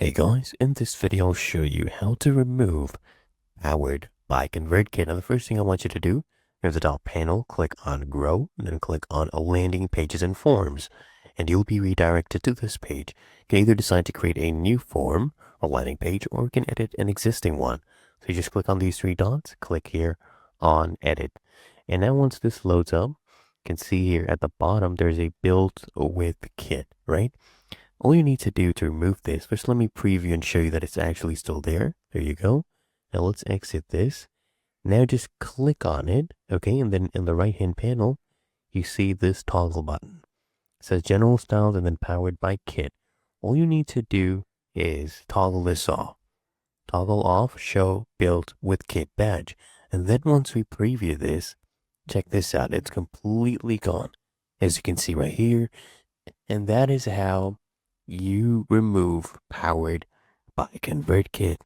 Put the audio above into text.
Hey guys, in this video I'll show you how to remove Powered by ConvertKit. Now the first thing I want you to do, near the top panel, click on Grow, and then click on Landing Pages and Forms. And you'll be redirected to this page. You can either decide to create a new form, a landing page, or you can edit an existing one. So you just click on these three dots, click here on Edit. And now once this loads up, you can see here at the bottom there's a Build with Kit, right? All you need to do to remove this, first let me preview and show you that it's actually still there. There you go. Now let's exit this. Now just click on it, okay? And then in the right hand panel, you see this toggle button. It says General Styles and then Powered by Kit. All you need to do is toggle this off. Toggle off, show Build with Kit badge. And then once we preview this, check this out. It's completely gone, as you can see right here. And that is how you remove Powered by ConvertKit.